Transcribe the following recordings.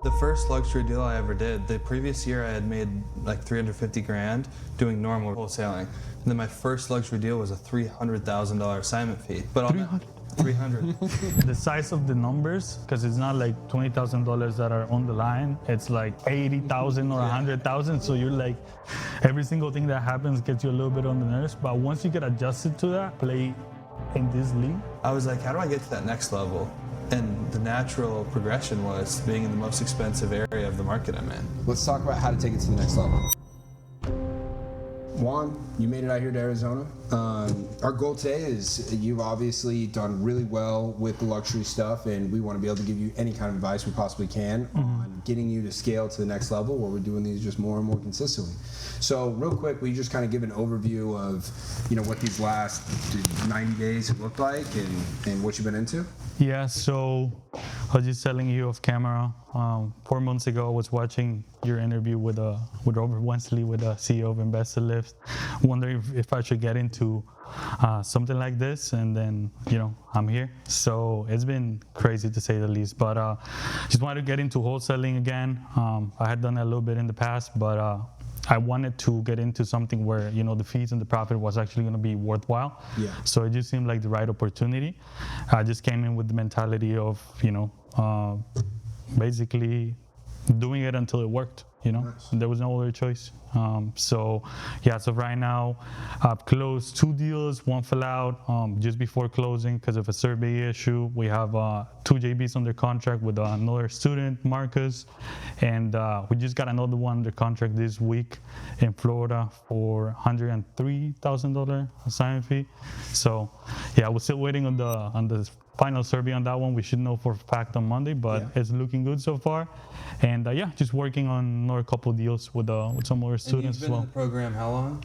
The first luxury deal I ever did, the previous year I had made like 350 grand doing normal wholesaling. And then my first luxury deal was a $300,000 assignment fee. But on 300. The size of the numbers, because it's not like $20,000 that are on the line, it's like 80,000 or 100,000. So you're like, every single thing that happens gets you a little bit on the nerves. But once you get adjusted to that, play in this league. I was like, how do I get to that next level? And the natural progression was being in the most expensive area of the market I'm in. Let's talk about how to take it to the next level. Juan, you made it out here to Arizona. Our goal today is you've obviously done really well with the luxury stuff, and we want to be able to give you any kind of advice we possibly can on getting you to scale to the next level where we're doing these just more and more consistently. So real quick, will you just kind of give an overview of, what these last 90 days have looked like and what you've been into? Yeah, so I was just telling you off camera, 4 months ago I was watching your interview with Robert Wensley, with the CEO of Investor Lift, wondering if I should get into something like this, and then I'm here. So it's been crazy to say the least, but just wanted to get into wholesaling again. I had done a little bit in the past, but I wanted to get into something where the fees and the profit was actually going to be worthwhile. Yeah. So it just seemed like the right opportunity. I just came in with the mentality of basically doing it until it worked. Nice. There was no other choice. So right now I've closed 2 deals. One fell out just before closing because of a survey issue. We have 2 JBs under contract with another student, Marcus, and we just got another one under contract this week in Florida for $103,000 assignment fee. So we're still waiting on the final survey on that one. We should know for a fact on Monday, but it's looking good so far. And just working on another couple deals with some other students as well. And you've been in the program how long?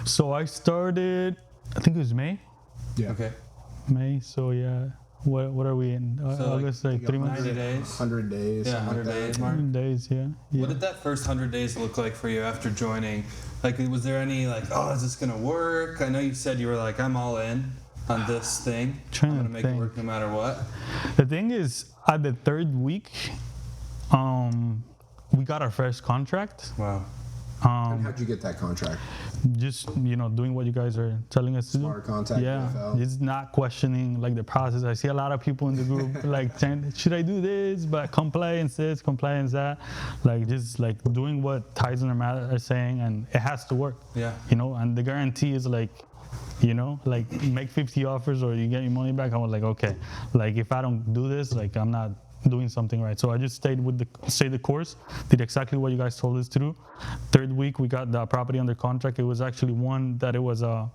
So I started, I think it was May. Yeah. Okay. May. So what are we in? August, like 3 months. 90 days. 100 days. Yeah, 100 days. 100 days. Yeah. What did that first 100 days look like for you after joining? Like, was there any is this gonna work? I know you said you were like, I'm all in on this thing. I'm gonna make it work no matter what. The thing is, at the 3rd week, we got our first contract. Wow. And how'd you get that contract? Just doing what you guys are telling us to do. Smart contact. Yeah, just not questioning like the process. I see a lot of people in the group like saying, should I do this? But compliance this, compliance that. Like just like doing what Tyson and Matt are saying, and it has to work. Yeah. And the guarantee is like, like make 50 offers or you get your money back. I was like, okay, like if I don't do this, like I'm not doing something right. So I just stayed the course, did exactly what you guys told us to do. 3rd week, we got the property under contract. It was actually one that it was a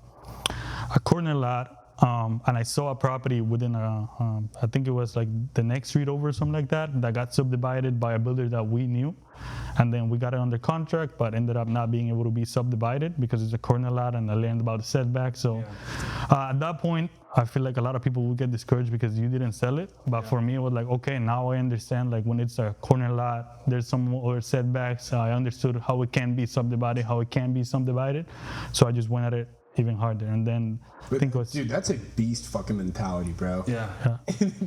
corner lot. And I saw a property within I think it was like the next street over or something like that got subdivided by a builder that we knew. And then we got it under contract, but ended up not being able to be subdivided because it's a corner lot and I learned about the setback. So at that point, I feel like a lot of people would get discouraged because you didn't sell it. But for me, it was like, okay, now I understand like when it's a corner lot, there's some other setbacks. I understood how it can be subdivided, how it can be subdivided. So I just went at it even harder. And then dude, that's a beast fucking mentality, bro. Yeah.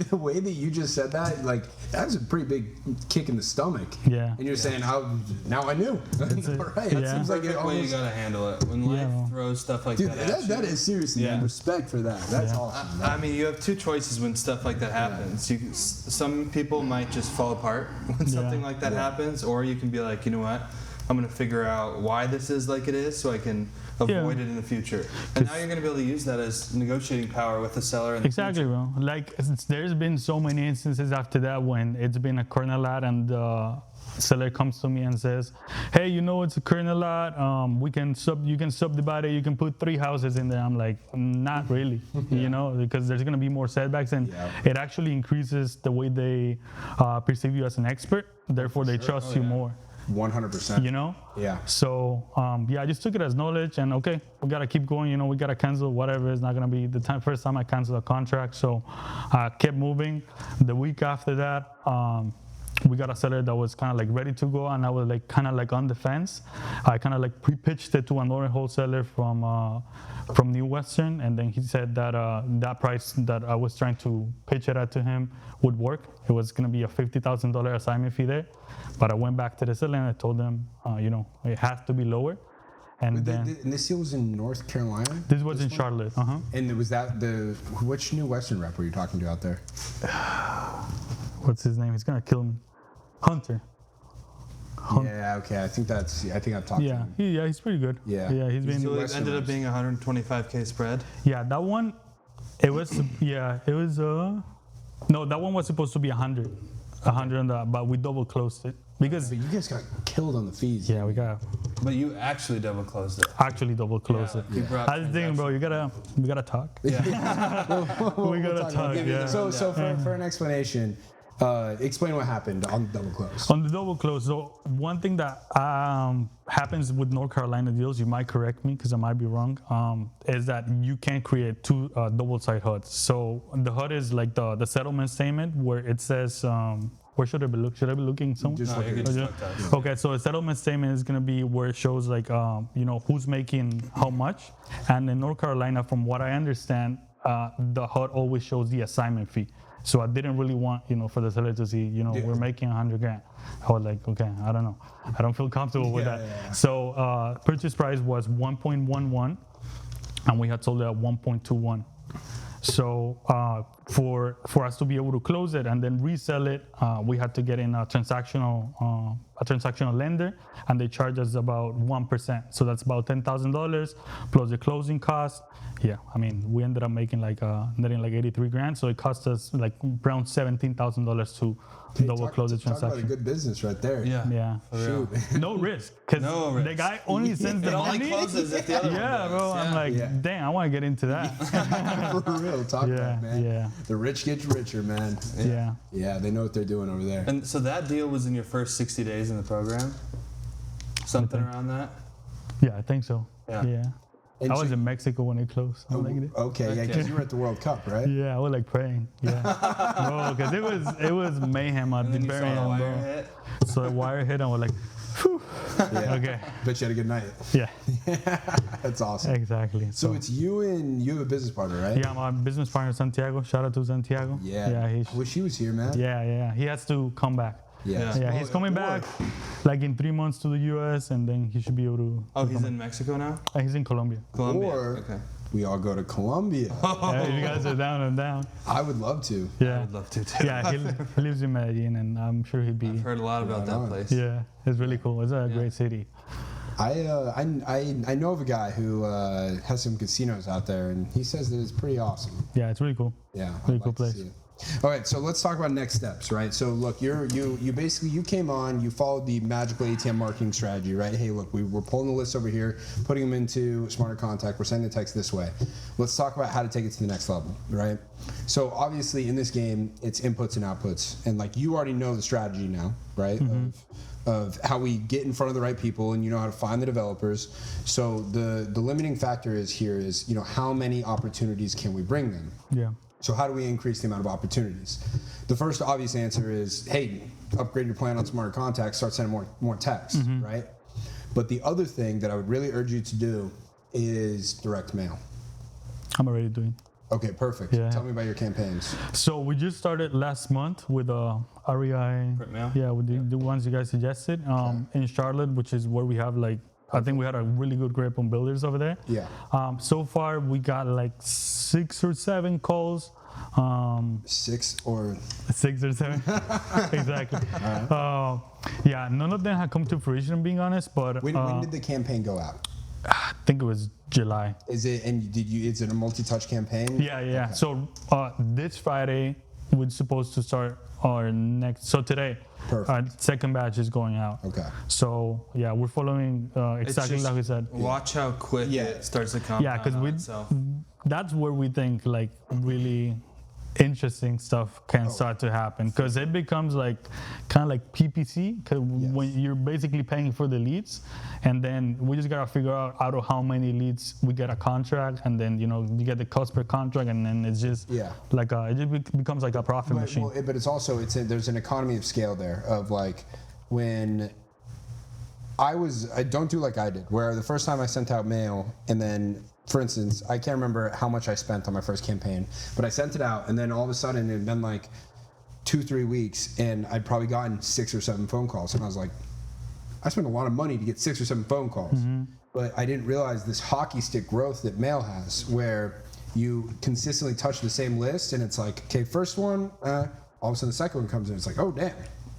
The way that you just said that, like, that's a pretty big kick in the stomach. Yeah. And you're saying, now I knew. Right. That seems like it way you gotta handle it when life throws stuff like that at you. That is seriously, man, respect for that. That's awesome. I mean, you have 2 choices when stuff like that happens. Some people might just fall apart when something like that happens, or you can be like, you know what, I'm gonna figure out why this is like it is so I can avoid it in the future. And now you're going to be able to use that as negotiating power with the seller in the future. Bro. Like, there's been so many instances after that when it's been a corner lot and the seller comes to me and says, hey, it's a corner lot. You can subdivide it. You can put 3 houses in there. I'm like, not really, because there's going to be more setbacks, and it actually increases the way they perceive you as an expert. Therefore, they trust you more. 100%. Yeah. So I just took it as knowledge, and okay, we gotta keep going. We gotta cancel whatever. It's not gonna be the first time I canceled a contract. So I kept moving. The week after that, we got a seller that was kind of like ready to go, and I was like kind of like on the fence. I kind of like pre-pitched it to another wholesaler from New Western, and then he said that that price that I was trying to pitch it at to him would work. It was going to be a $50,000 assignment fee there, but I went back to the seller and I told them, it has to be lower. And then and this deal was in North Carolina? this was in Charlotte. And was that which New Western rep were you talking to out there? What's his name? He's gonna kill me. Hunter. Yeah, okay. I think I've talked to him. He's pretty good. Yeah. He's been. So it ended up being 125K spread. Yeah, that one. It was. No, that one was supposed to be 100 on that, but we double closed it because. But you guys got killed on the fees. Yeah, we got But you actually double closed it. actually double closed it. You brought I was thinking, bro, we gotta talk. Yeah. We gotta talk. Yeah. So for an explanation, explain what happened on the double close. On the double close, so one thing that happens with North Carolina deals, you might correct me because I might be wrong, is that you can't create two double-side HUDs. So the HUD is like the settlement statement where it says, where should I be looking? Should I be looking somewhere? Just No, you can just look that. Okay, so a settlement statement is going to be where it shows like, who's making how much. And in North Carolina, from what I understand, the HUD always shows the assignment fee. So I didn't really want, for the seller to see, we're making $100,000. I was like, okay, I don't know. I don't feel comfortable with that. Yeah. So purchase price was 1.11, and we had sold it at 1.21. So for us to be able to close it and then resell it, we had to get in a transactional lender, and they charge us about 1%. So that's about $10,000 plus the closing costs. Yeah, I mean, we ended up making netting like $83,000. So it cost us like around $17,000 to double close the Talk about a transaction. good business right there. Yeah. Yeah. Shoot. No risk, because No the risk. guy only sends It the only money. closes if the other one Yeah, does. bro. I'm like, Yeah. dang, I want to get into that. For real, talk Yeah, about it, man. yeah. The rich get richer, man. Yeah. Yeah, they know what they're doing over there. And so that deal was in your first 60 days in the program? Something around that? Yeah, I think so. Yeah. Yeah. And I so- was in Mexico when it closed. I'm like, Okay, yeah, because you were at the World Cup, right? yeah, I was like praying. Yeah. Bro, because it was mayhem at And the then you saw very the end, wire bro. hit? So the wire hit, and we're like, whew. Yeah. Okay. Bet you had a good night. Yeah, That's awesome. exactly. So it's you have a business partner, right? yeah, my business partner, Santiago. Shout out to Santiago. Yeah. Yeah, I wish he was here, man. yeah. He has to come back. Yeah. Yeah, he's coming back like in 3 months to the US, and then he should be able to. Oh, he's in Mexico now? He's in Colombia. Colombia. Or Okay. we all go to Colombia. Yeah, if you guys are down, I'm down. I would love to. I Yeah. would love to too. Yeah, he lives in Medellin, and I'm sure he'd be. I've heard a lot about Right that on. place. Yeah, it's really cool. It's a great city. I know of a guy who has some casinos out there, and he says that it's pretty awesome. Yeah, it's really cool. Yeah, Really I'd cool like to place. see it. All right, so let's talk about next steps, right? So look, you basically came on, you followed the magical ATM marketing strategy, right? Hey, look, we're pulling the list over here, putting them into Smarter Contact, we're sending the text this way. Let's talk about how to take it to the next level, right? So obviously in this game, it's inputs and outputs, and like you already know the strategy now, right? Of how we get in front of the right people, and you know how to find the developers. So the limiting factor is how many opportunities can we bring them? Yeah. So how do we increase the amount of opportunities? The first obvious answer is, hey, upgrade your plan on Smarter Contacts, start sending more text, right? But the other thing that I would really urge you to do is direct mail. I'm already doing. Okay, perfect. Yeah. Tell me about your campaigns. So we just started last month with REI. Print mail? Yeah, with the ones you guys suggested. In Charlotte, which is where we have I think we had a really good grip on builders over there. Yeah. So far we got like 6 or 7 calls. 6 or 6 or 7. Exactly. Yeah, none of them had come to fruition, being honest. But when did the campaign go out? I think it was July. Is it is it a multi-touch campaign? Yeah. Okay. So this Friday we're supposed to start our next. So today, Perfect. our second batch is going out. Okay. So yeah, we're following exactly just like we said. Watch how quick Yeah. it starts to compound Yeah, because on we itself. that's where we think like really interesting stuff can start to happen, because it becomes like kind of like PPC, because when you're basically paying for the leads, and then we just gotta figure out of how many leads we get a contract, and then you get the cost per contract, and then it's just like it just becomes like a profit machine. Well, but it's also there's an economy of scale there of like when I don't do like I did, where the first time I sent out mail, and then, for instance, I can't remember how much I spent on my first campaign, but I sent it out, and then all of a sudden it had been like 2-3 weeks, and I'd probably gotten 6 or 7 phone calls, and I was like, I spent a lot of money to get 6 or 7 phone calls, but I didn't realize this hockey stick growth that mail has, where you consistently touch the same list, and it's like, okay, first one, all of a sudden the second one comes in, it's like, oh damn,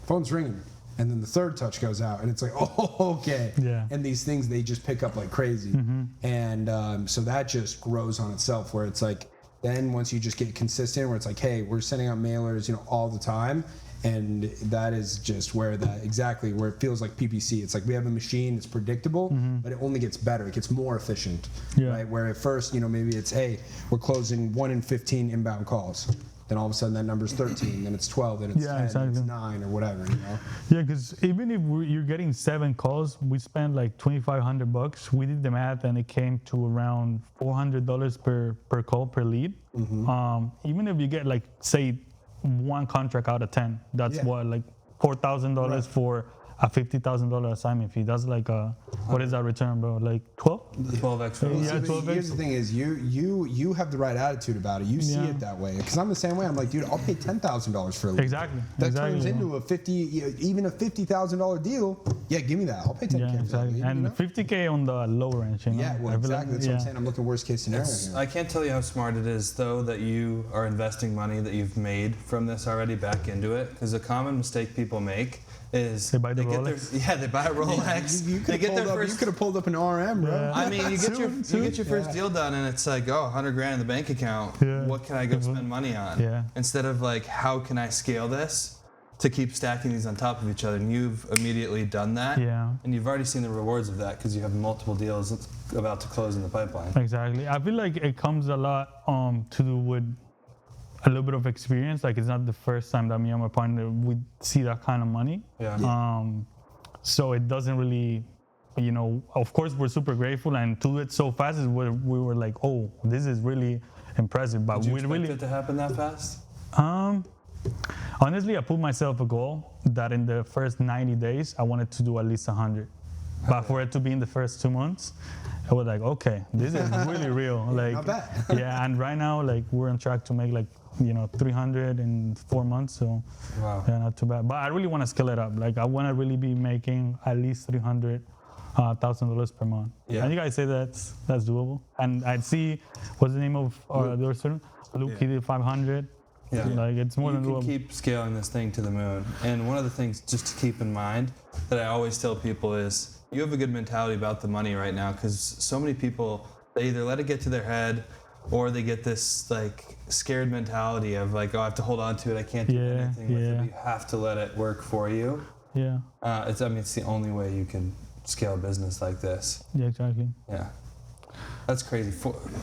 phone's ringing. And then the third touch goes out, and it's like, oh, okay. Yeah. And these things, they just pick up like crazy. And so that just grows on itself, where it's like, then once you just get consistent, where it's like, hey, we're sending out mailers, all the time. And that is just where it feels like PPC. It's like we have a machine, it's predictable, but it only gets better. It gets more efficient, right? Where at first, maybe it's, hey, we're closing 1 in 15 inbound calls. Then all of a sudden that number's 13, then it's 12, then it's 10, exactly. then it's 9 or whatever, Yeah, because even if you're getting 7 calls, we spend like $2,500. We did the math, and it came to around $400 per call per lead. Even if you get like, say, 1 contract out of 10, that's what, like $4,000 for a $50,000 assignment fee. That's like what is that return, bro? Like 12x. Yeah, 12x. Here's the thing: is you have the right attitude about it. You see it that way. Because I'm the same way. I'm like, dude, I'll pay $10,000 for a lead. Exactly. That turns into even a $50,000 deal. Yeah, give me that. I'll pay $10K. Yeah, exactly. And $50K on the lower range. Yeah, well, exactly. That's what I'm saying. I'm looking worst case scenario here. I can't tell you how smart it is, though, that you are investing money that you've made from this already back into it. Because a common mistake people make is they buy the Rolex. They buy a Rolex. You could have pulled up an RM, bro. Yeah. I mean, you get your first deal done, and it's like, oh, $100,000 in the bank account. Yeah. What can I go spend money on? Yeah. Instead of like, how can I scale this to keep stacking these on top of each other? And you've immediately done that. Yeah. And you've already seen the rewards of that because you have multiple deals about to close in the pipeline. Exactly. I feel like it comes a lot to do with a little bit of experience. Like, it's not the first time that me and my partner we see that kind of money. Yeah. So it doesn't really, of course we're super grateful, and to do it so fast is where we were like, oh, this is really impressive. But Did you we expect really it to happen that fast? Honestly, I put myself a goal that in the first 90 days I wanted to do at least 100. But for it to be in the first 2 months, I was like, okay, this is really real. Like, not bad. Yeah, and right now, like, we're on track to make like 300 in 4 months. So Wow. yeah, not too bad. But I really want to scale it up. Like, I want to really be making at least $300,000 per month. Yeah. And you guys say that's doable. And I'd see, what's the name of the other student? Luke, he did 500. Yeah. Like, it's more than You can doable. keep scaling this thing to the moon. And one of the things just to keep in mind that I always tell people is you have a good mentality about the money right now, because so many people, they either let it get to their head or they get this like scared mentality of like, oh, I have to hold on to it. I can't do anything with it. But you have to let it work for you. Yeah. It's the only way you can scale a business like this. Yeah, exactly. Yeah. That's crazy.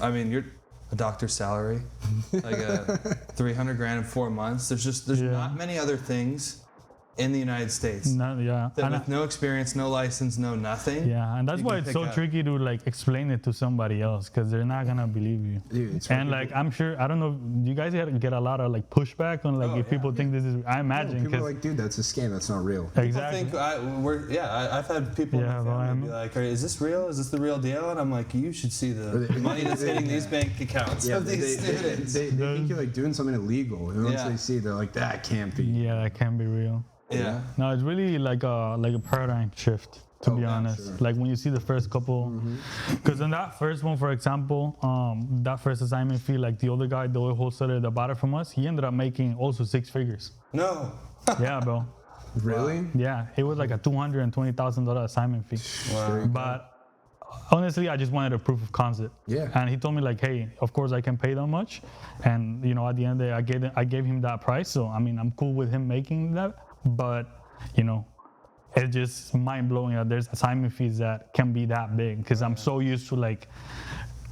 You're a doctor's salary, like $300,000 in 4 months. There's not many other things in the United States. That with no experience, no license, no nothing. Yeah, and that's why it's so tricky to like explain it to somebody else, because they're not gonna believe you. Dude, and like, I'm sure, I don't know, you guys get a lot of like pushback on like people think this is, I imagine. People are like, dude, that's a scam. That's not real. Exactly. I've had people in my family be like, is this real? Is this the real deal? And I'm like, you should see the money that's hitting these bank accounts of these students. They think you're like doing something illegal. And once they see, they're like, that can't be. Yeah, that can't be real. Yeah. No, it's really like a paradigm shift, to be honest. Sure. Like when you see the first couple, because in that first one, for example, that first assignment fee, like the other guy, the other wholesaler that bought it from us, he ended up making also 6 figures. No. Yeah, bro. Really? Yeah, it was like a $220,000 assignment fee. Wow. But honestly, I just wanted a proof of concept. Yeah. And he told me like, hey, of course I can pay that much, and at the end of the day, I gave him that price. So I'm cool with him making that. But it's just mind blowing that there's assignment fees that can be that big, because I'm so used to like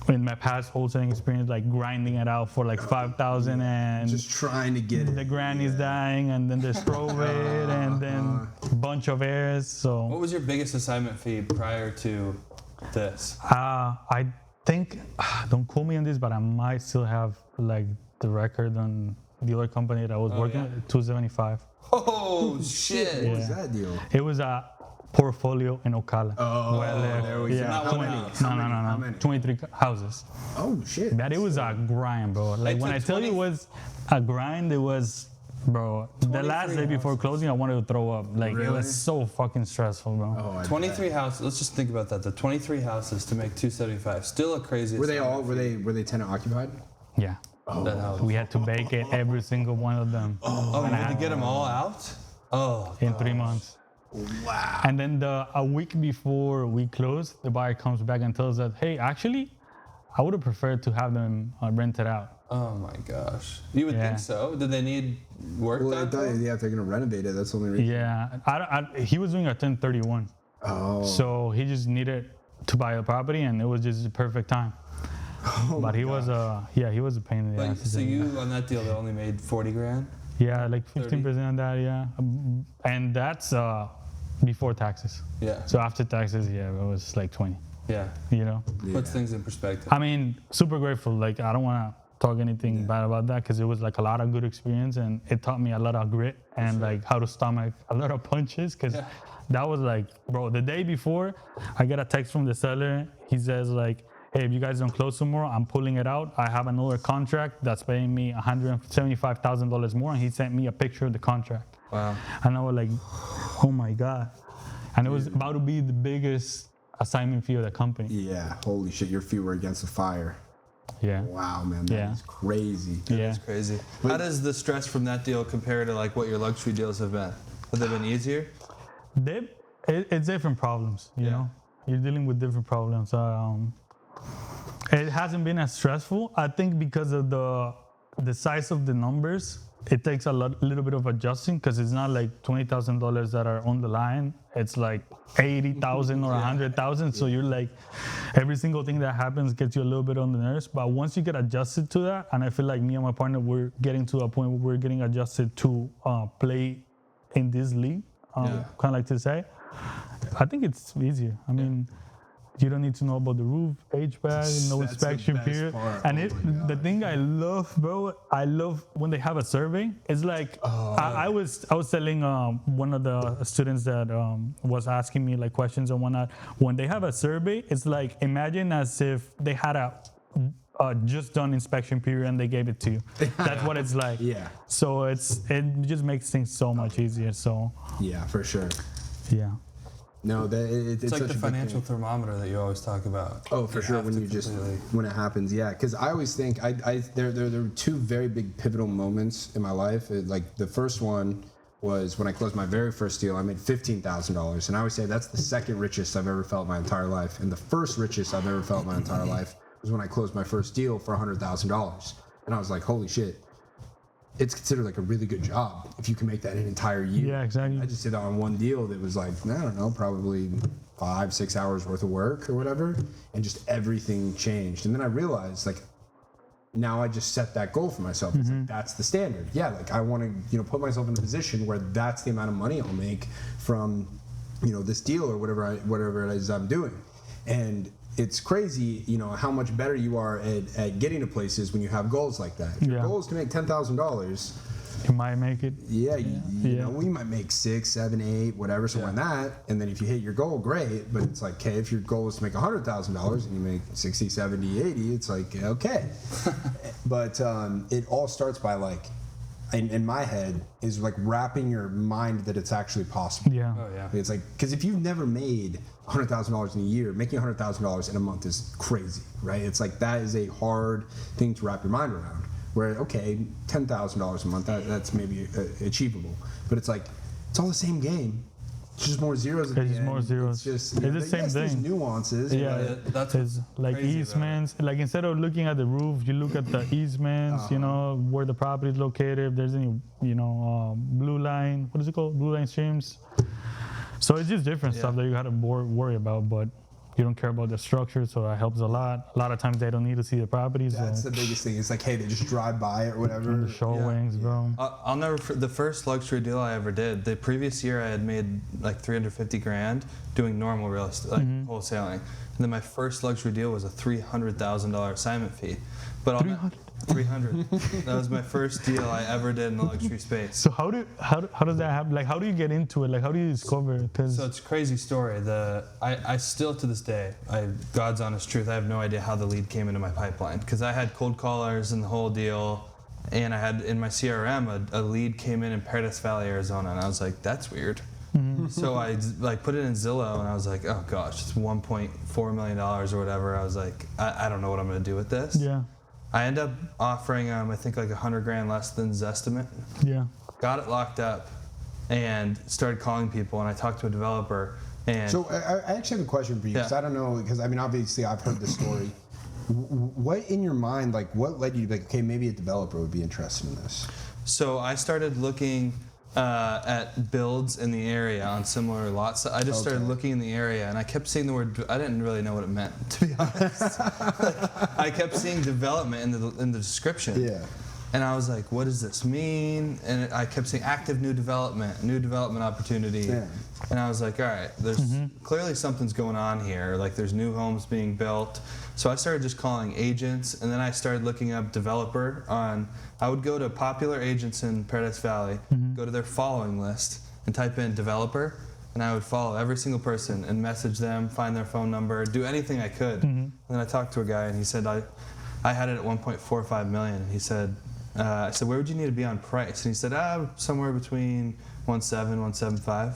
in my past wholesaling experience, like grinding it out for like 5,000 and Just trying to get it. the granny's dying, and then there's probate, and then a bunch of heirs. So What was your biggest assignment fee prior to this? I think, don't quote me on this, but I might still have like the record on the other company that I was working yeah? with, 275. Oh shit! What was that deal? It was a portfolio in Ocala. Oh, Well, there we go. Not How one many? house. How No. many? 23 houses. Oh shit. That it was a grind, bro. Like It when I took tell you it 20 was a grind, it was, bro. The last day before closing, I wanted to throw up. Like it Really? was so fucking stressful, bro. Oh, I 23 houses. Let's just think about that. The 23 houses to make 275. Still a crazy. Were they all? assignment Were they tenant occupied? Yeah. fee. That house. We had to vacate every single one of them Oh, you had to get them all out? Oh. in 3 months. Wow. And then a week before we closed, the buyer comes back and tells us, hey, actually, I would have preferred to have them rented out. Oh my gosh. You would Yeah. think so. Did they need work Well, I done? thought, yeah, if they're gonna renovate it, that's the only reason. Yeah. He was doing a 1031. Oh. So he just needed to buy a property, and it was just the perfect time. But he was he was a pain in the Like, ass. so you on that deal, they only made 40 grand? Yeah, like 15% on that, yeah. And that's before taxes. Yeah. So after taxes, yeah, it was like 20, Yeah. you know? Puts Yeah. things in perspective. I mean, super grateful. Like, I don't want to talk anything bad about that, because it was like a lot of good experience, and it taught me a lot of grit and like how to stomach a lot of punches, because that was like, bro, the day before, I get a text from the seller. He says like, hey, if you guys don't close tomorrow, I'm pulling it out. I have another contract that's paying me $175,000 more, and he sent me a picture of the contract. Wow. And I was like, oh my God. And it was about to be the biggest assignment fee of the company. Yeah. Holy shit, your feet were against the fire. Yeah. Wow, man. That Yeah. is crazy. Yeah. It's crazy. How does the stress from that deal compare to like what your luxury deals have been? Have they been easier? It's different problems, you Yeah. know? You're dealing with different problems. It hasn't been as stressful. I think because of the size of the numbers, it takes a little bit of adjusting, because it's not like $20,000 that are on the line. It's like 80,000 or 100,000. So you're like, every single thing that happens gets you a little bit on the nerves. But once you get adjusted to that, and I feel like me and my partner, we're getting to a point where we're getting adjusted to play in this league, kind of like to say, I think it's easier. I mean, you don't need to know about the roof, HVAC, no That's the inspection best period. part. And Oh the thing I love, bro, I love when they have a survey. It's like I was telling one of the students that was asking me like questions and whatnot. When they have a survey, it's like, imagine as if they had a just done inspection period and they gave it to you. That's what it's like. Yeah. So it just makes things so much easier. So Yeah, for sure. yeah. No, It's like such the a big financial thing. thermometer that you always talk about. Oh, for sure. have When to you just completely- when it happens, yeah. Because I always think there were two very big pivotal moments in my life. Like the first one was when I closed my very first deal. I made $15,000, and I always say that's the second richest I've ever felt my entire life. And the first richest I've ever felt my entire life was when I closed my first deal for $100,000, and I was like, holy shit. It's considered like a really good job if you can make that an entire year. Yeah, exactly. I just did that on one deal that was like, I don't know, probably 5-6 hours worth of work or whatever, and just everything changed. And then I realized, like, now I just set that goal for myself. It's like, that's the standard. Yeah, like I want to, put myself in a position where that's the amount of money I'll make from, this deal or whatever it is I'm doing. And it's crazy, how much better you are at getting to places when you have goals like that. If your goal is to make $10,000, You might make it. yeah, you know, we might make 6, 7, 8, whatever, somewhere in that. And then if you hit your goal, great. But it's like, okay, if your goal is to make $100,000 and you make 60, 70, 80, it's like, okay. But it all starts by like, in my head, is like wrapping your mind that it's actually possible. Yeah. Oh yeah. It's like, because if you've never made $100,000 in a year, making $100,000 in a month is crazy, right? It's like, that is a hard thing to wrap your mind around. Where, okay, $10,000 a month, that's maybe achievable. But it's like, it's all the same game. It's just more zeros at the It's just end. more zeros. It's just, It's the same yes, there's thing. nuances. Yeah, but That's it's like crazy about it. easements. Like instead of looking at the roof, you look at the easements. Where the property is located. If there's any, blue line. What is it called? Blue line streams. So it's just different stuff that you got to worry about. But you don't care about the structure, so that helps a lot. A lot of times they don't need to see the property. That's So the biggest thing. It's like, hey, they just drive by it or whatever. the showings, bro. I'll never. The first luxury deal I ever did. The previous year, I had made like 350 grand doing normal real estate, like wholesaling. And then my first luxury deal was a $300,000 assignment fee. But on that, 300. That was my first deal I ever did in the luxury space. So how does that happen? Like, how do you get into it? Like, how do you discover it? 'Cause So it's a crazy story. I still to this day, God's honest truth, I have no idea how the lead came into my pipeline, because I had cold callers and the whole deal, and I had in my CRM a lead came in Paradise Valley, Arizona, and I was like, that's weird. So I like put it in Zillow, and I was like, oh gosh, it's $1.4 million or whatever. I was like, I don't know what I'm gonna do with this. yeah, I end up offering I think like 100 grand less than Zestimate. yeah. Got it locked up, and started calling people, and I talked to a developer. And So I actually have a question for you, because Yeah. I don't know, because I mean, obviously I've heard the story. What in your mind, like, what led you to be like, okay, maybe a developer would be interested in this? So I started looking at builds in the area on similar lots. I just started looking in the area, and I kept seeing the word. I didn't really know what it meant, to be honest. I kept seeing development in the description. Yeah. And I was like, what does this mean? And I kept saying active new development opportunity. Yeah. And I was like, all right, there's clearly something's going on here. Like there's new homes being built. So I started just calling agents, and then I started looking up developer I would go to popular agents in Paradise Valley, go to their following list, and type in developer, and I would follow every single person and message them, find their phone number, do anything I could. And then I talked to a guy, and he said, I had it at 1.45 million. And he said, I said, where would you need to be on price? And he said, somewhere between 1.7, 1.75.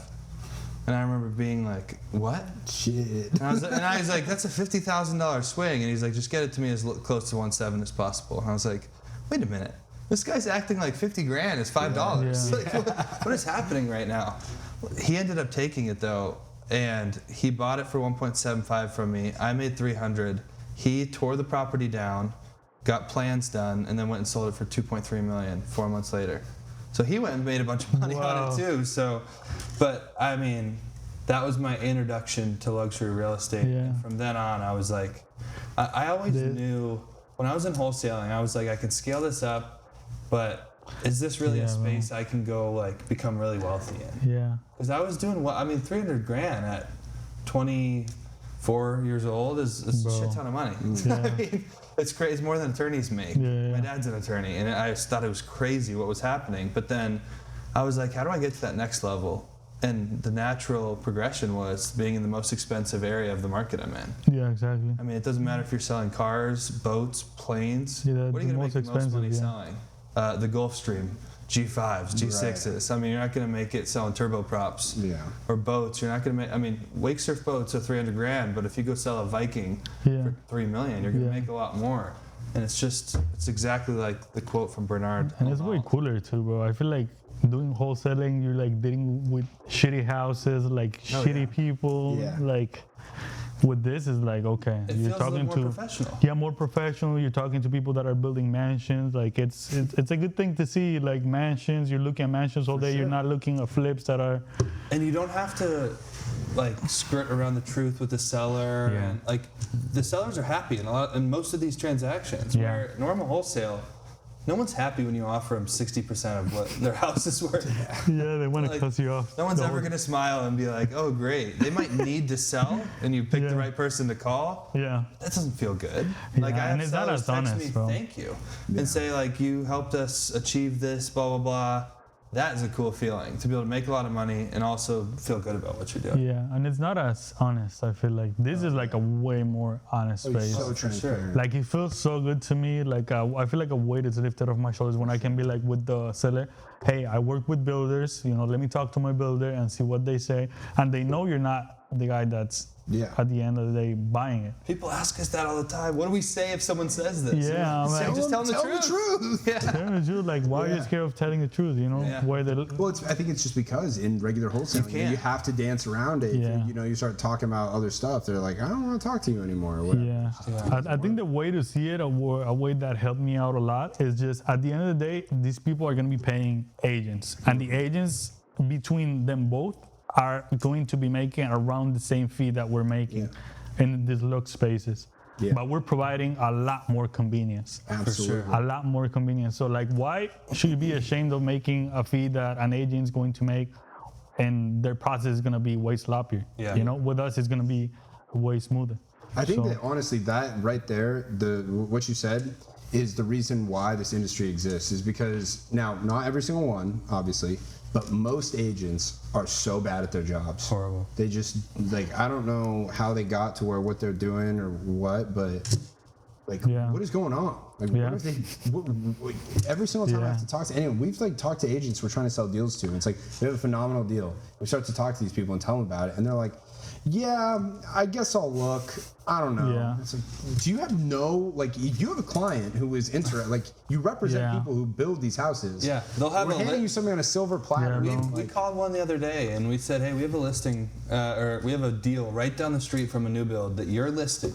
And I remember being like, what? Shit. And I was like, that's a $50,000 swing. And he's like, just get it to me as close to 1.7 as possible. And I was like, wait a minute. This guy's acting like 50 grand is $5. Yeah. Like, what is happening right now? He ended up taking it though, and he bought it for 1.75 from me. I made 300. He tore the property down, got plans done, and then went and sold it for 2.3 million 4 months later. So he went and made a bunch of money on it too. So, but I mean, that was my introduction to luxury real estate. Yeah. And from then on, I was like, I always knew when I was in wholesaling, I was like, I can scale this up, but is this really a space I can go like become really wealthy in? Yeah. Because I was doing 300 grand at 24 years old is a shit ton of money. Yeah. I mean, it's crazy. It's more than attorneys make. Yeah. My dad's an attorney, and I just thought it was crazy what was happening. But then I was like, how do I get to that next level? And the natural progression was being in the most expensive area of the market I'm in. Yeah, exactly. I mean, it doesn't matter if you're selling cars, boats, planes. Yeah, what are you going to make the most money yeah. selling? The Gulfstream, G5s, G6s. I mean, you're not going to make it selling turboprops or boats. You're not going to make. I mean, wake surf boats are 300 grand, but if you go sell a Viking for 3 million, you're going to make a lot more. And it's exactly like the quote from Bernard. And it's way cooler too, bro. I feel like doing wholesaling, you're like dealing with shitty houses, like shitty people. Yeah. Like with this is like, okay, It feels a little more professional. Yeah, more professional. You're talking to people that are building mansions. Like it's a good thing to see, like mansions. You're looking at mansions all day. You're not looking at flips that are. And you don't have to like skirt around the truth with the seller. Yeah. And like the sellers are happy in most of these transactions. Yeah. Where normal wholesale, no one's happy when you offer them 60% of what their house is worth. Yeah, they want to cuss you off. No one's ever going to smile and be like, oh, great. They might need to sell, and you pick the right person to call. Yeah. That doesn't feel good. Yeah, Like, I have and it's not sellers as text honest, me, bro. thank you, and say, like, you helped us achieve this, blah, blah, blah. That is a cool feeling, to be able to make a lot of money and also feel good about what you're doing. Yeah, and it's not as honest. I feel like this is like a way more honest space. So transparent. Like it feels so good to me. Like I feel like a weight is lifted off my shoulders when I can be like with the seller, hey, I work with builders, let me talk to my builder and see what they say. And they know you're not the guy that's at the end of the day buying it. People ask us that all the time. What do we say if someone says this? Yeah, man. Just tell them the truth. Yeah. Tell the truth. Like, why are you scared of telling the truth? Where the Well, I think it's just because in regular wholesaling, you have to dance around it. Yeah. You start talking about other stuff. They're like, I don't want to talk to you anymore. Or whatever. Yeah. I think the way to see it, a way that helped me out a lot, is just at the end of the day, these people are going to be paying agents. And the agents, between them both, are going to be making around the same fee that we're making. in these locked spaces. Yeah. But we're providing a lot more convenience. Absolutely. A lot more convenience. So like, why should you be ashamed of making a fee that an agent's going to make, and their process is going to be way sloppier? Yeah. You know, with us, it's going to be way smoother. I think So- that honestly, that right there, what you said is the reason why this industry exists. Is because now, not every single one, obviously, but most agents are so bad at their jobs. Horrible. They just like, I don't know how they got to where what they're doing or what, but like, Yeah. what is going on? Like, Yeah. what if they? What, every single time I have Yeah. to talk to anyone, we've like talked to agents we're trying to sell deals to. And it's like we have a phenomenal deal. We start to talk to these people and tell them about it, and they're like, "Yeah, I guess I'll look. I don't know." Yeah. It's like, do you have if you have a client who is interested, like you represent Yeah. people who build these houses. Yeah, they'll have We're a handing you something on a silver platter. Yeah, We called one the other day and we said, hey, we have a listing, or we have a deal right down the street from a new build that you're listing,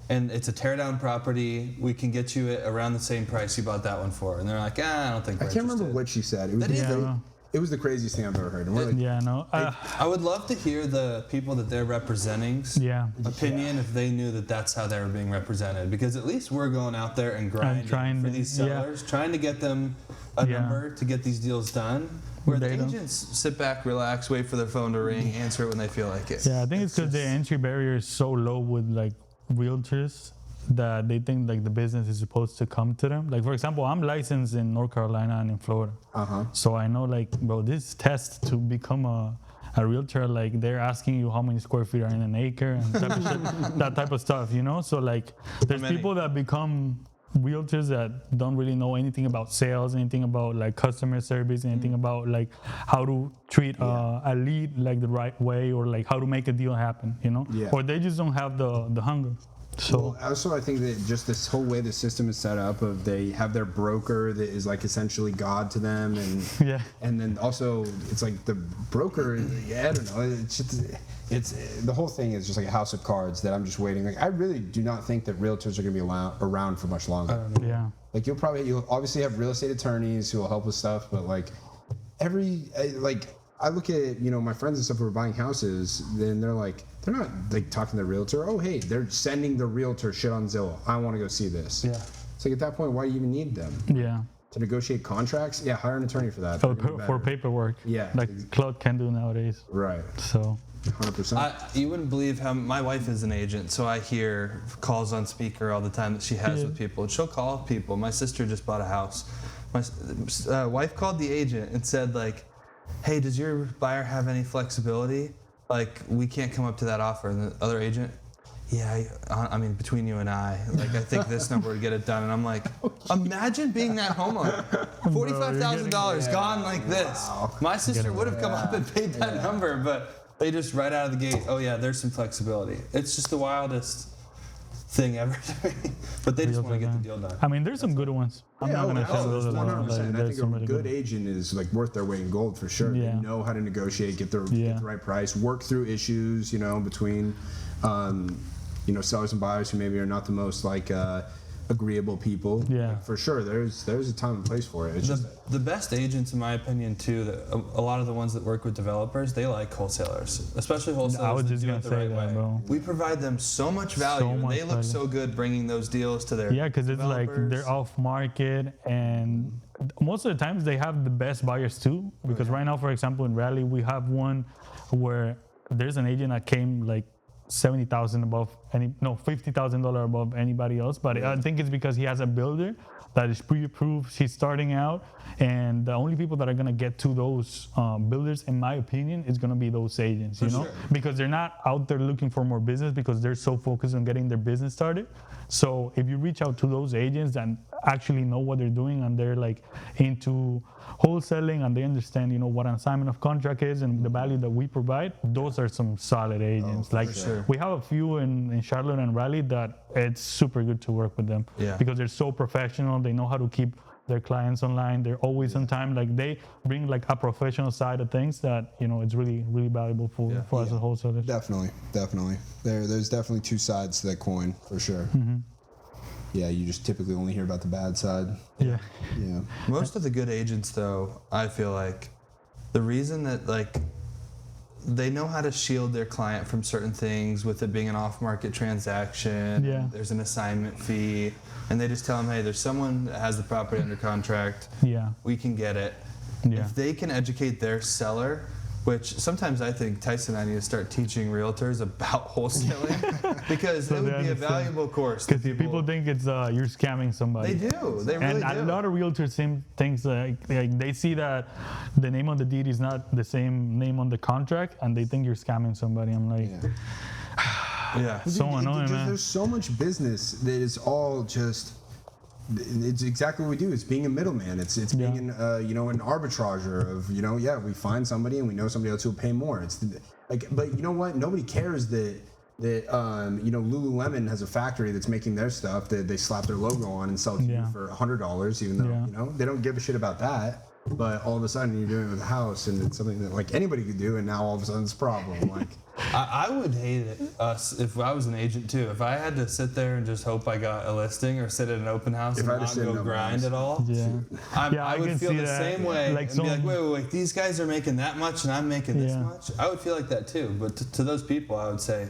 and it's a tear down property. We can get you it around the same price you bought that one for. And they're like, I don't think I we're can't remember interested. what she said. It was, That is- Yeah. it was the craziest thing I've ever heard. And we're like, Yeah, no. I would love to hear the people that they're representing's Yeah. opinion if they knew that that's how they were being represented. Because at least we're going out there and grinding trying for to- these yeah. sellers, trying to get them a Yeah. number to get these deals done. Where the They don't- agents, sit back, relax, wait for their phone to ring, answer it when they feel like it. Yeah, I think it's because the just- entry barrier is so low with like realtors that they think like the business is supposed to come to them. Like for example, I'm licensed in North Carolina and in Florida, so I know like, bro, this test to become a realtor, like they're asking you how many square feet are in an acre and type of shit, that type of stuff, you know. So like, there's many? people that become realtors that don't really know anything about sales, anything about like customer service, anything about like how to treat a lead like the right way, or like how to make a deal happen, you know. Yeah. Or they just don't have the hunger. So Well, also, I think that just this whole way the system is set up, of they have their broker that is like essentially God to them, and yeah, and then also it's like the broker. Yeah, I don't know. It's the whole thing is just like a house of cards that I'm just waiting. Like I really do not think that realtors are going to be around for much longer. yeah. Like you'll obviously have real estate attorneys who will help with stuff, but like I look at my friends and stuff who are buying houses, then they're not like talking to the realtor. Oh hey, they're sending the realtor shit on Zillow. I want to go see this. Yeah. It's like at that point, why do you even need them Yeah. to negotiate contracts? Yeah, hire an attorney for that. For, They're gonna be for better. paperwork. Yeah. Like Claude can do nowadays. Right. So 100%. You wouldn't believe how my wife is an agent, so I hear calls on speaker all the time that she has Yeah. with people. And she'll call people. My sister just bought a house. My wife called the agent and said like, "Hey, does your buyer have any flexibility? Like, we can't come up to that offer." And the other agent, "Yeah, I mean, between you and I think this number would get it done." And I'm like, imagine being that homeowner, $45,000 gone like this. My sister would have come up and paid that number, but they just right out of the gate, oh yeah, there's some flexibility. It's just the wildest thing ever to me. But they just want to get the deal done. I mean, there's some good ones. I'm not gonna say those are the 100%. like, I there's think some a really good good. agent is like worth their weight in gold for sure. Yeah. They know how to negotiate, get the Yeah. right price, work through issues, between sellers and buyers who maybe are not the most agreeable people. Yeah. Like, for sure, there's a time and place for it. It's just The best agents, in my opinion, too, that a lot of the ones that work with developers, they like wholesalers, especially wholesalers I was that just do gonna it the say right that, way. bro. We provide them so much value, and much they look value. so good bringing those deals to their Yeah, because it's like developers. they're off market, and most of the times they have the best buyers too. Because right now, for example, in Raleigh, we have one where there's an agent that came like $70,000 above $50,000 above anybody else. But I think it's because he has a builder that is pre-approved. He's starting out, and the only people that are gonna get to those builders, in my opinion, is gonna be those agents. sure. Because they're not out there looking for more business because they're so focused on getting their business started. So if you reach out to those agents that actually know what they're doing and they're like into wholesaling and they understand, what an assignment of contract is and the value that we provide, those are some solid agents. for Like sure. we have a few in Charlotte and Raleigh that it's super good to work with them Yeah. because they're so professional. They know how to keep their clients online. They're always on time. Like they bring like a professional side of things that, it's really, really valuable for us as wholesalers. definitely. There's definitely two sides to that coin for sure. Yeah, you just typically only hear about the bad side. Yeah. Yeah. Most of the good agents, though, I feel like the reason that they know how to shield their client from certain things with it being an off-market transaction. Yeah. There's an assignment fee, and they just tell them, hey, there's someone that has the property under contract. Yeah. We can get it. Yeah. If they can educate their seller, which sometimes I think Tyson and I need to start teaching realtors about wholesaling because So it would they be a understand. valuable course. to Because people think it's you're scamming somebody. they do. They really And do. a lot of realtors thinks like they see that the name on the deed is not the same name on the contract, and they think you're scamming somebody. I'm like, yeah. so annoying, man. There's so much business that is all just. It's exactly what we do. It's being a middleman. It's being an arbitrager of we find somebody and we know somebody else who'll pay more. It's but you know what? Nobody cares that Lululemon has a factory that's making their stuff that they slap their logo on and sell to you for $100, even though they don't give a shit about that. But all of a sudden you're doing it with a house, and it's something that like anybody could do, and now all of a sudden it's a problem. Like I would hate it if I was an agent too. If I had to sit there and just hope I got a listing or sit at an open house and not go grind at all, I would can feel see the that. same way Like and be like, wait, these guys are making that much and I'm making this much. I would feel like that too. But to those people, I would say,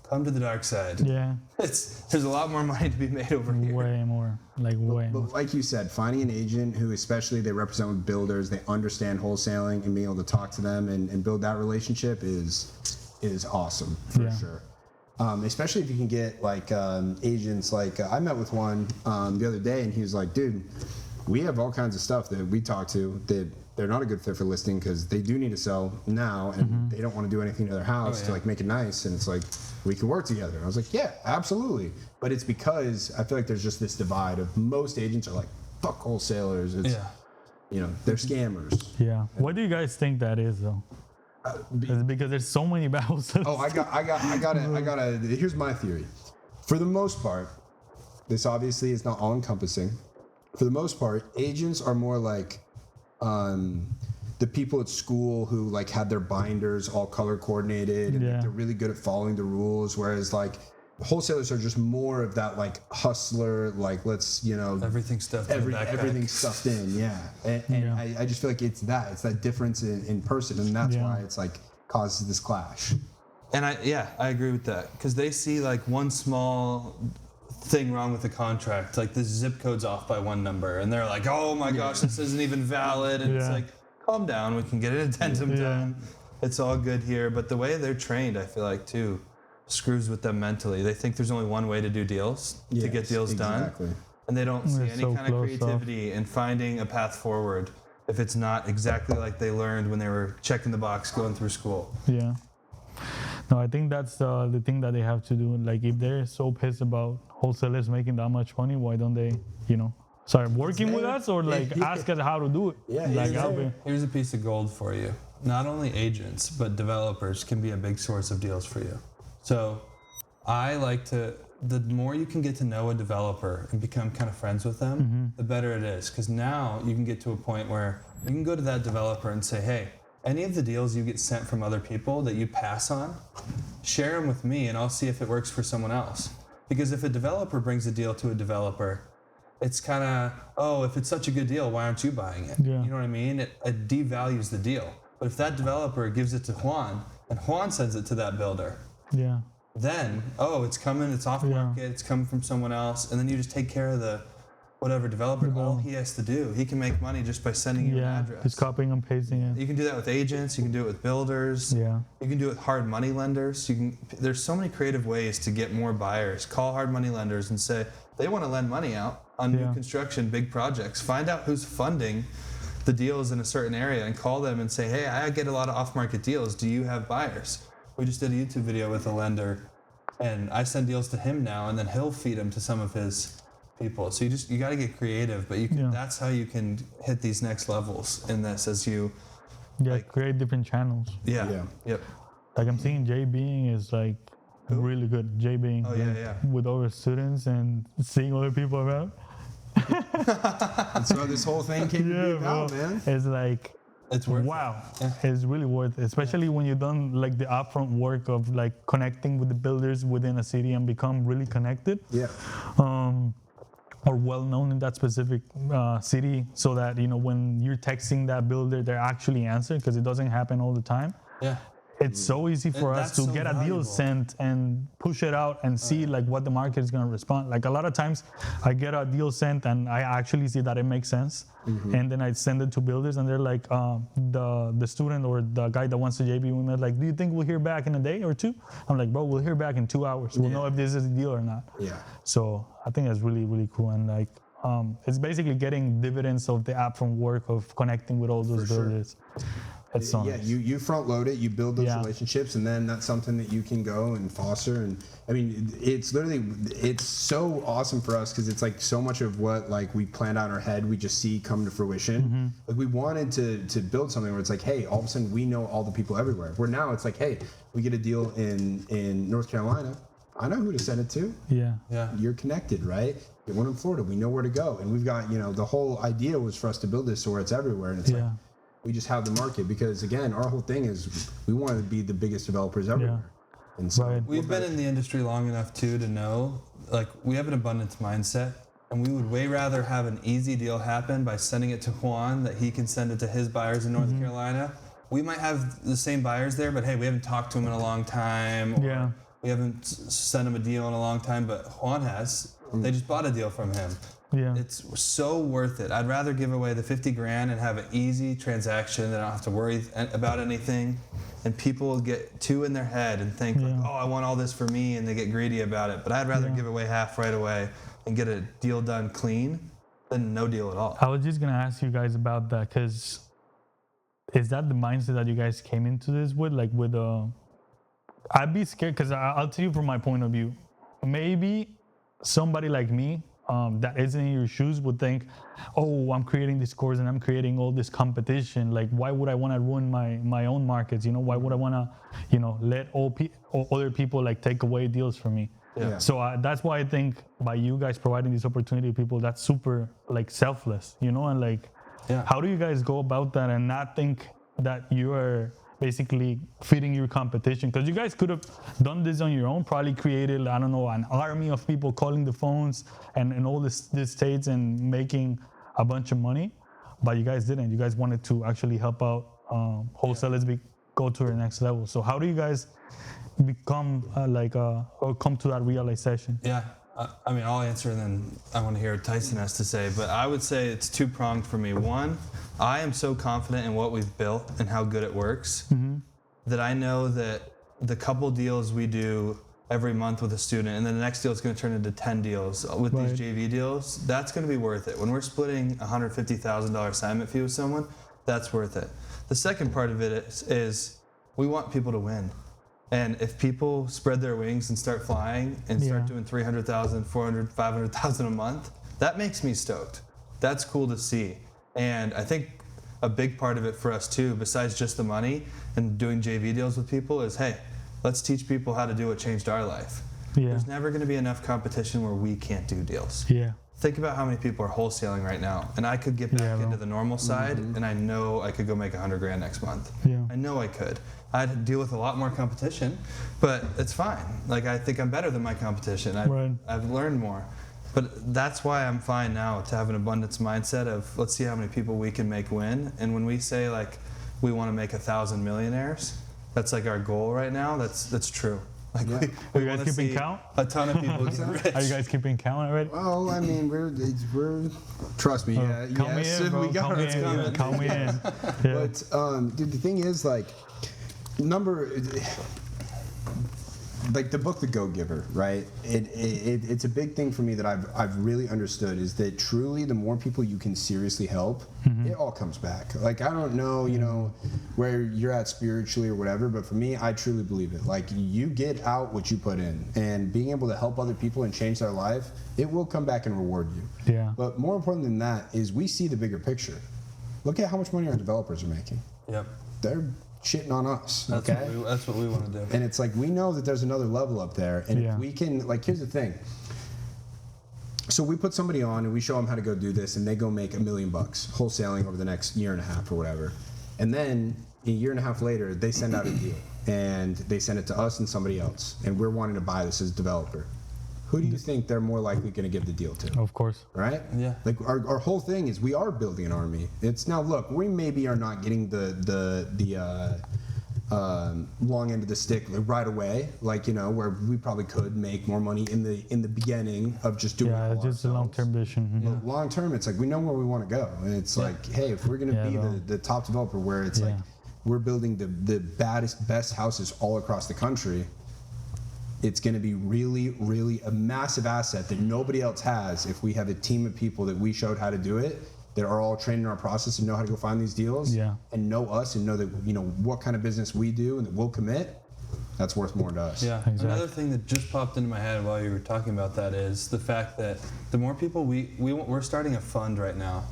come to the dark side. Yeah. There's a lot more money to be made over here. Way more. Like way more. But like you said, finding an agent who, especially they represent with builders, they understand wholesaling and being able to talk to them and build that relationship is awesome for sure. Especially if you can get like agents like I met with one the other day, and he was like, dude, we have all kinds of stuff that we talk to that they're not a good fit for listing because they do need to sell now and they don't want to do anything to their house to like make it nice, and it's like we can work together. And I was like, yeah, absolutely. But it's because I feel like there's just this divide of most agents are like, fuck wholesalers. It's they're scammers. Yeah. What do you guys think that is though? Is it because there's so many bad wholesalers? Oh, I gotta. Here's my theory. For the most part, this obviously is not all encompassing. For the most part, agents are more like the people at school who like had their binders all color coordinated and like, they're really good at following the rules, whereas like wholesalers are just more of that like hustler, like let's Everything stuffed in the backpack. everything stuffed in, and I just feel like it's that difference in person, and that's why it's like causes this clash. And I agree with that because they see like one small thing wrong with the contract, like the zip code's off by one number, and they're like, oh my gosh, this isn't even valid, and it's like, calm down, we can get an addendum done, it's all good here. But the way they're trained, I feel like too, screws with them mentally. They think there's only one way to do deals, to get deals done, and they don't see any kind of creativity in finding a path forward if it's not exactly like they learned when they were checking the box going through school. Yeah. No, I think that's the thing that they have to do. Like, if they're so pissed about wholesalers making that much money, why don't they, start working with us or like ask us how to do it? Yeah. Like, here's a piece of gold for you. Not only agents, but developers can be a big source of deals for you. So I like the more you can get to know a developer and become kind of friends with them, the better it is. Because now you can get to a point where you can go to that developer and say, hey, any of the deals you get sent from other people that you pass on, share them with me and I'll see if it works for someone else. Because if a developer brings a deal to a developer, it's kind of, if it's such a good deal, why aren't you buying it? Yeah. You know what I mean? It devalues the deal. But if that developer gives it to Juan and Juan sends it to that builder, then, it's coming, it's off market, it's coming from someone else, and then you just take care of the whatever developer. All he has to do, he can make money just by sending you an address. Just copying and pasting it. You can do that with agents, you can do it with builders, you can do it with hard money lenders. There's so many creative ways to get more buyers. Call hard money lenders and say, they want to lend money out on new construction, big projects. Find out who's funding the deals in a certain area and call them and say, hey, I get a lot of off-market deals. Do you have buyers? We just did a YouTube video with a lender, and I send deals to him now, and then he'll feed them to some of his people. So you got to get creative, but that's how you can hit these next levels in this as you create different channels. Yep. Like I'm seeing Jay Being is like really good. Jay Being with all his students and seeing other people around. And so this whole thing came to be about, man. It's like, it's worth it's really worth it, especially when you've done like the upfront work of like connecting with the builders within a city and become really connected. Or well known in that specific city, so that when you're texting that builder, they're actually answering, because it doesn't happen all the time. it's so easy for us That's to so get a valuable. deal sent and push it out and see like what the market is going to respond. Like a lot of times I get a deal sent and I actually see that it makes sense, and then I send it to builders and they're like, the student or the guy that wants to JV with me, like, do you think we'll hear back in a day or two? I'm like, bro, we'll hear back in 2 hours. We'll know if this is a deal or not. Yeah. So I think that's really, really cool. And like, it's basically getting dividends of the app from work of connecting with all those For sure. builders. It's so Yeah, nice. you front load it, you build those Yeah. relationships, and then that's something that you can go and foster. And I mean, it's literally, it's so awesome for us because it's like so much of what like we planned out in our head, we just see come to fruition. Like we wanted to build something where it's like, hey, all of a sudden we know all the people everywhere. Where now it's like, hey, we get a deal in North Carolina, I know who to send it to. Yeah. Yeah. You're connected, right? Get one in Florida, we know where to go, and we've got, you know, the whole idea was for us to build this so where it's everywhere, and it's like, we just have the market because again, our whole thing is we want to be the biggest developers everywhere. And so Right. We've been in the industry long enough too to know, like, we have an abundance mindset, and we would way rather have an easy deal happen by sending it to Juan that he can send it to his buyers in North Carolina. We might have the same buyers there, but hey, we haven't talked to him in a long time. Or Yeah. we haven't sent him a deal in a long time, but Juan has. They just bought a deal from him. Yeah. It's so worth it. I'd rather give away the 50 grand and have an easy transaction that I don't have to worry about anything. And people get too in their head and think, like, oh, I want all this for me, and they get greedy about it. But I'd rather give away half right away and get a deal done clean than no deal at all. I was just gonna ask you guys about that because is that the mindset that you guys came into this with? Like with I'd be scared because I'll tell you from my point of view. Maybe somebody like me that isn't in your shoes would think, oh, I'm creating this course and I'm creating all this competition. Like, why would I want to ruin my own markets? You know, why would I want to, you know, let all other people like take away deals from me? Yeah. So that's why I think by you guys providing this opportunity to people, that's super like selfless, you know, and like, how do you guys go about that and not think that you are basically feeding your competition? Because you guys could have done this on your own, probably created, I don't know, an army of people calling the phones and all these states and making a bunch of money, but you guys didn't. You guys wanted to actually help out wholesalers go to the next level. So how do you guys become or come to that realization? Yeah. I mean, I'll answer and then I want to hear what Tyson has to say. But I would say it's two-pronged for me. One, I am so confident in what we've built and how good it works that I know that the couple deals we do every month with a student, and then the next deal is going to turn into 10 deals with these JV deals, that's going to be worth it. When we're splitting $150,000 assignment fee with someone, that's worth it. The second part of it is we want people to win. And if people spread their wings and start flying and start doing 300,000, 400, 500,000 a month, that makes me stoked. That's cool to see. And I think a big part of it for us too, besides just the money and doing JV deals with people, is, hey, let's teach people how to do what changed our life. There's never going to be enough competition where we can't do deals. Think about how many people are wholesaling right now. And I could get back into the normal side, and I know I could go make 100 grand next month. I know I could. I'd deal with a lot more competition, but it's fine. Like, I think I'm better than my competition. I've learned more. But that's why I'm fine now to have an abundance mindset of, let's see how many people we can make win. And when we say, like, we want to make 1,000 millionaires, that's like our goal right now. That's true. Like, Are you guys keeping count? A ton of people get rich. Are you guys keeping count already? well, I mean, we're trust me, Count me in, bro. we got Count me it. in. Count me in. But dude, the thing is, like, like the book The Go-Giver, right? It's a big thing for me that I've really understood is that truly the more people you can seriously help, it all comes back. Like, I don't know, you know, where you're at spiritually or whatever, but for me, I truly believe it. Like, you get out what you put in, and being able to help other people and change their life, it will come back and reward you. But more important than that is we see the bigger picture. Look at how much money our developers are making. They're shitting on us. That's what we want to do. And it's like, we know that there's another level up there, and if we can, like, here's the thing. So we put somebody on and we show them how to go do this, and they go make $1 million wholesaling over the next year and a half or whatever. And then a year and a half later, they send out a deal, and they send it to us and somebody else, and we're wanting to buy this as a developer. Who do you think they're more likely going to give the deal to? Of course. Right? Like, our whole thing is we are building an army. It's now, look, we maybe are not getting the long end of the stick right away, like, you know, where we probably could make more money in the beginning of just doing it all just a long-term vision. But long term, it's like we know where we want to go, and it's like, hey, if we're gonna be the top developer, where it's like we're building the best houses all across the country, it's going to be really, really a massive asset that nobody else has if we have a team of people that we showed how to do it, that are all trained in our process and know how to go find these deals, and know us and know that, you know, what kind of business we do and that we'll commit. That's worth more to us. Yeah. Exactly. Another thing that just popped into my head while you were talking about that is the fact that the more people we're starting a fund right now.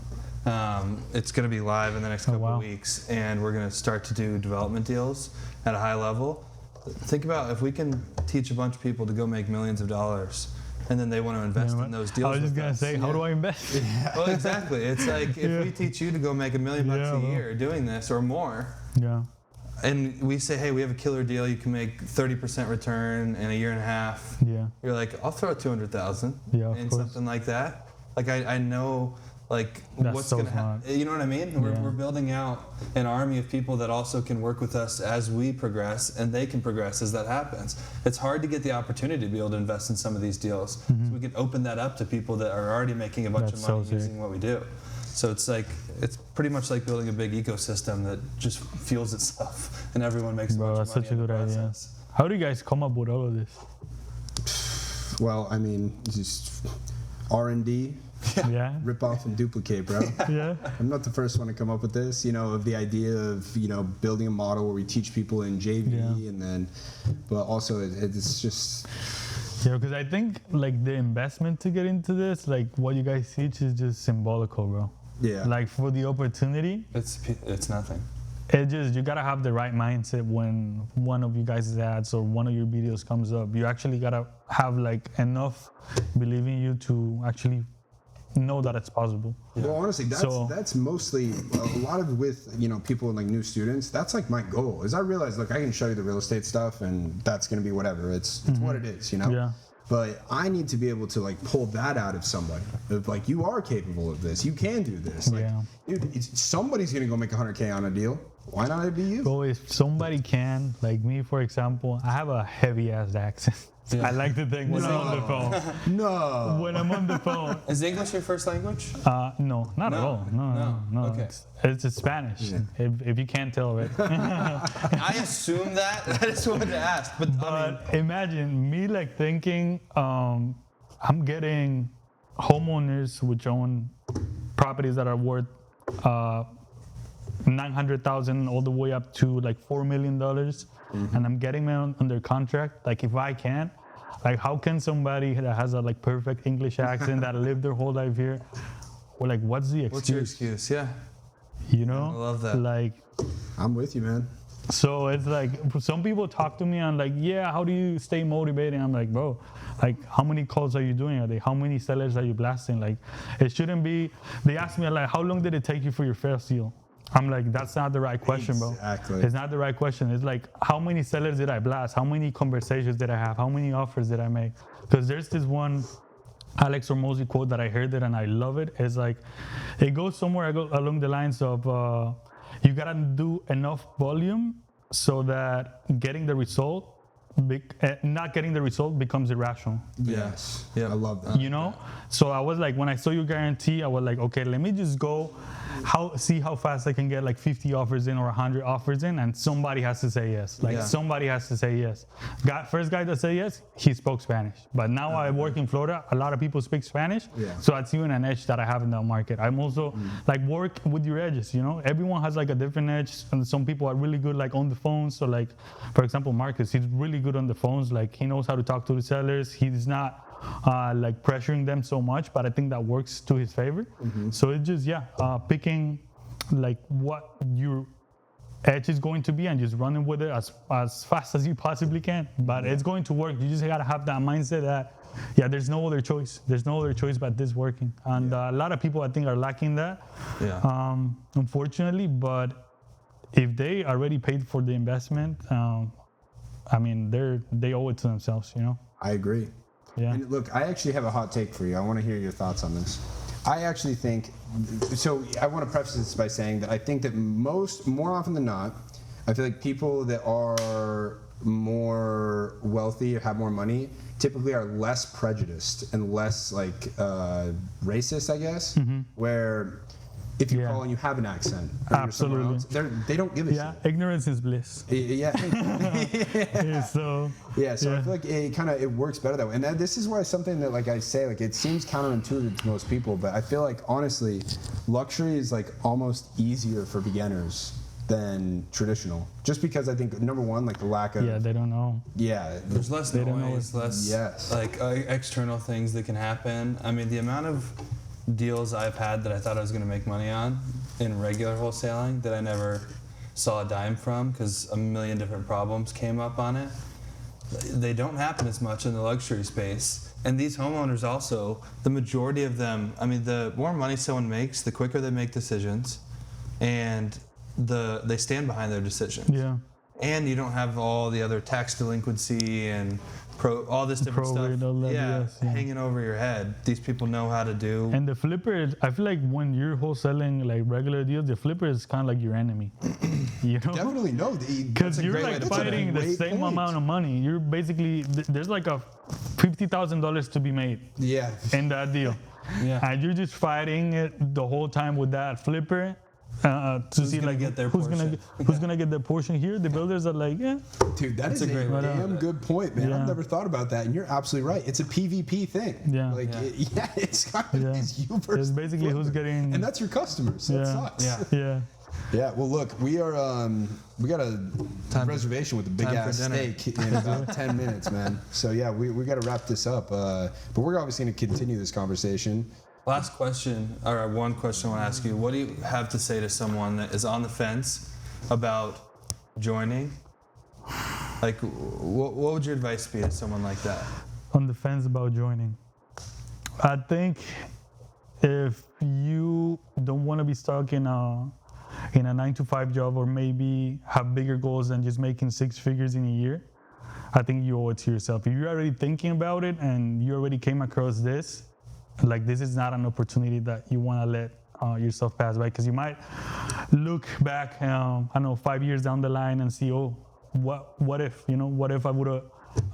It's going to be live in the next couple of weeks, and we're going to start to do development deals at a high level. Think about if we can teach a bunch of people to go make millions of dollars, and then they want to invest in those deals. I was just going to say, how do I invest? Well, exactly. It's like if we teach you to go make $1 million a year doing this or more, and we say, hey, we have a killer deal, you can make 30% return in a year and a half. You're like, I'll throw $200,000 in something like that. Like I know. Like that's what's so going to happen? You know what I mean? We're building out an army of people that also can work with us as we progress, and they can progress as that happens. It's hard to get the opportunity to be able to invest in some of these deals. So we can open that up to people that are already making a bunch of money using what we do. So it's pretty much like building a big ecosystem that just fuels itself, and everyone makes a bunch of money. That's such a good idea. How do you guys come up with all of this? Well, I mean, just R&D. Rip off and duplicate, bro. I'm not the first one to come up with this, you know, of the idea of, you know, building a model where we teach people in JV and then, but also it's just. Because I think like the investment to get into this, like what you guys teach is just symbolical, bro. Like for the opportunity. It's nothing. It just, you gotta have the right mindset when one of you guys' ads or one of your videos comes up. You actually gotta have like enough belief in you to actually know that it's possible. Well, honestly, that's mostly a lot of with, you know, people and like new students. That's like my goal. Is I realize, look, I can show you the real estate stuff, and that's gonna be whatever. It's what it is, you know. But I need to be able to like pull that out of somebody. Of like, you are capable of this. You can do this. Like, dude, somebody's gonna go make $100K on a deal. Why not it be you? Well, if somebody can, like me, for example, I have a heavy ass accent. I like to think when I'm on the phone. When I'm on the phone. Is English your first language? No, not at all. No. Okay. It's Spanish. If you can't tell, right? I assume that. I just wanted to ask. But I mean, imagine me like thinking, I'm getting homeowners which own properties that are worth $900,000 all the way up to like $4 million. And I'm getting them under contract. Like if I can, like how can somebody that has a like perfect English accent that lived their whole life here, or like what's the excuse? What's your excuse? Yeah. You know? I love that. Like, I'm with you, man. So it's like some people talk to me and like, yeah, how do you stay motivated? I'm like, bro, like how many calls are you doing? Are they, how many sellers are you blasting? Like it shouldn't be. They ask me like, how long did it take you for your first deal? I'm like, that's not the right question, bro. Exactly. It's not the right question. It's like, how many sellers did I blast? How many conversations did I have? How many offers did I make? Because there's this one Alex Hormozi quote that I heard it and I love it. It's like, it goes somewhere along the lines of, you gotta do enough volume so that getting the result, not getting the result becomes irrational. Yes. Yeah. I love that. You know? So I was like, when I saw your guarantee, I was like, okay, let me just go see how fast I can get like 50 offers in or 100 offers in, and somebody has to say yes. Like somebody has to say yes. First guy to say yes, he spoke Spanish. But now I work in Florida, a lot of people speak Spanish. So that's even an edge that I have in that market. I'm also like work with your edges, you know? Everyone has like a different edge, and some people are really good like on the phone. So like, for example, Marcus, he's really good on the phones. Like he knows how to talk to the sellers. He's not like pressuring them so much, but I think that works to his favor. So it's just picking like what your edge is going to be and just running with it as fast as you possibly can. But it's going to work. You just gotta have that mindset that there's no other choice. There's no other choice but this working. And a lot of people I think are lacking that, unfortunately. But if they already paid for the investment, I mean they owe it to themselves, you know. I agree. Yeah. And look, I actually have a hot take for you. I want to hear your thoughts on this. I actually think, so I want to preface this by saying that I think that more often than not, I feel like people that are more wealthy or have more money typically are less prejudiced and less like racist, I guess. Where if you call and you have an accent, or you're somewhere else, they don't give a shit. Ignorance is bliss. Yeah. So I feel like it works better that way. And this is why something that, like I say, like it seems counterintuitive to most people, but I feel like honestly, luxury is like almost easier for beginners than traditional. Just because I think number one, like the lack of they don't know. There's less noise, less like external things that can happen. I mean, the amount of deals I've had that I thought I was going to make money on in regular wholesaling that I never saw a dime from because a million different problems came up on it. They don't happen as much in the luxury space. And these homeowners also, the majority of them, I mean, the more money someone makes, the quicker they make decisions, and they stand behind their decisions. Yeah. And you don't have all the other tax delinquency and all this different stuff hanging over your head. These people know how to do. And the flipper, I feel like when you're wholesaling like regular deals, the flipper is kind of like your enemy. You know? Definitely no. Because you're like fighting the same amount of money. You're basically, there's like a $50,000 to be made in that deal. And you're just fighting it the whole time with that flipper. To see like who's gonna get their portion here. The builders are like, dude, that is a damn good point, man. I've never thought about that, and you're absolutely right. It's a PvP thing. It's kind of it's you versus. It's basically who's getting, and that's your customers. So that sucks. Yeah. Well, look, we are we got a reservation with a big ass steak in about 10 minutes, man. So we got to wrap this up. But we're obviously going to continue this conversation. Last question, or one question I want to ask you. What do you have to say to someone that is on the fence about joining? Like, what would your advice be to someone like that? On the fence about joining. I think if you don't want to be stuck in a 9-to-5 job, or maybe have bigger goals than just making 6 figures in a year, I think you owe it to yourself. If you're already thinking about it and you already came across this, like this is not an opportunity that you want to let yourself pass by, because you might look back, I don't know, 5 years down the line and see, what if I would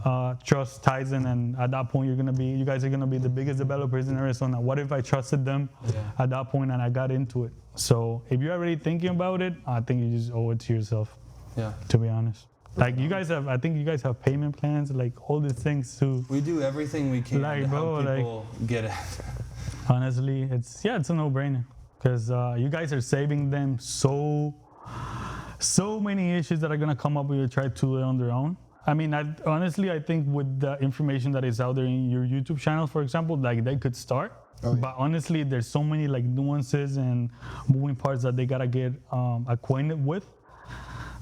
have trust Tyson, and at that point you guys are gonna be the biggest developers in Arizona. What if I trusted them at that point and I got into it? So if you're already thinking about it, I think you just owe it to yourself. To be honest. Like I think you guys have payment plans, like all these things too. We do everything we can to help people get it. Honestly, it's a no-brainer, because you guys are saving them so many issues that are gonna come up when you try to do it on their own. I mean, I think with the information that is out there in your YouTube channel, for example, like they could start. But honestly, there's so many like nuances and moving parts that they gotta get acquainted with,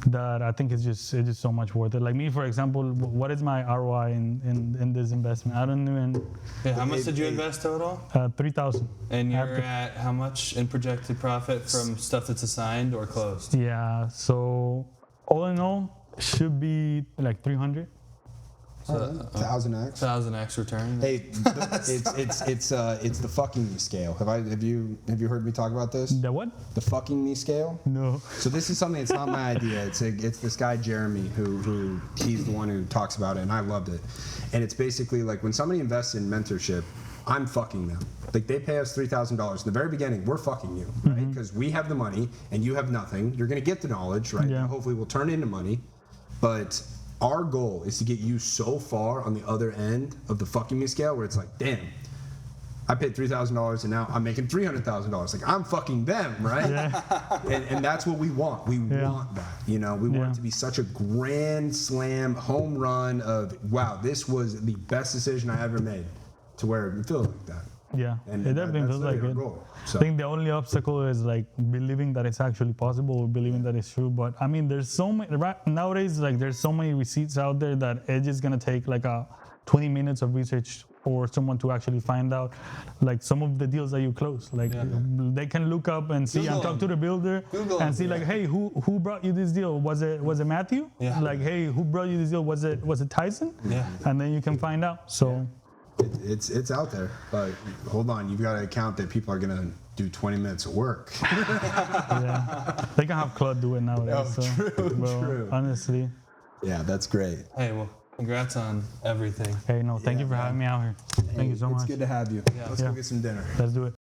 that I think it's just so much worth it. Like me, for example, what is my ROI in this investment? I don't even. How much did you invest total? 3,000. And you're at how much in projected profit from stuff that's assigned or closed? Yeah. So all in all, should be like 300. 1000x. 1000x return. Hey, it's the fucking me scale. Have you heard me talk about this? The what? The fucking me scale. No. So this is something. It's not my idea. It's this guy Jeremy who he's the one who talks about it, and I loved it. And it's basically like when somebody invests in mentorship, I'm fucking them. Like they pay us $3,000 in the very beginning. We're fucking you, right? Because we have the money and you have nothing. You're gonna get the knowledge, right? Yeah. Hopefully, we'll turn it into money, but our goal is to get you so far on the other end of the fucking me scale where it's like, damn, I paid $3,000 and now I'm making $300,000. Like I'm fucking them, right? And that's what we want. We want that. We want it to be such a grand slam home run of, wow, this was the best decision I ever made, to where it feels like that. Yeah, and it definitely feels like it. So. I think the only obstacle is like believing that it's actually possible, or believing that it's true. But I mean, there's so many nowadays. Like there's so many receipts out there that it's just gonna take like 20 minutes of research for someone to actually find out like some of the deals that you close. Like they can look up and see and talk to the builder and see like, hey, who brought you this deal? Was it Matthew? Yeah. Like, hey, who brought you this deal? Was it Tyson? Yeah. And then you can find out. So. It's out there, but hold on, you've got to account that people are gonna do 20 minutes of work. Yeah, they can have Claude do it nowadays. Oh, so, true, well, true. Honestly, Yeah, that's great. Hey, well, congrats on everything. hey, no, thank Yeah, you for man. having me out here. Thank you so It's much. good to have you. Let's Yeah. go get some dinner. Let's do it.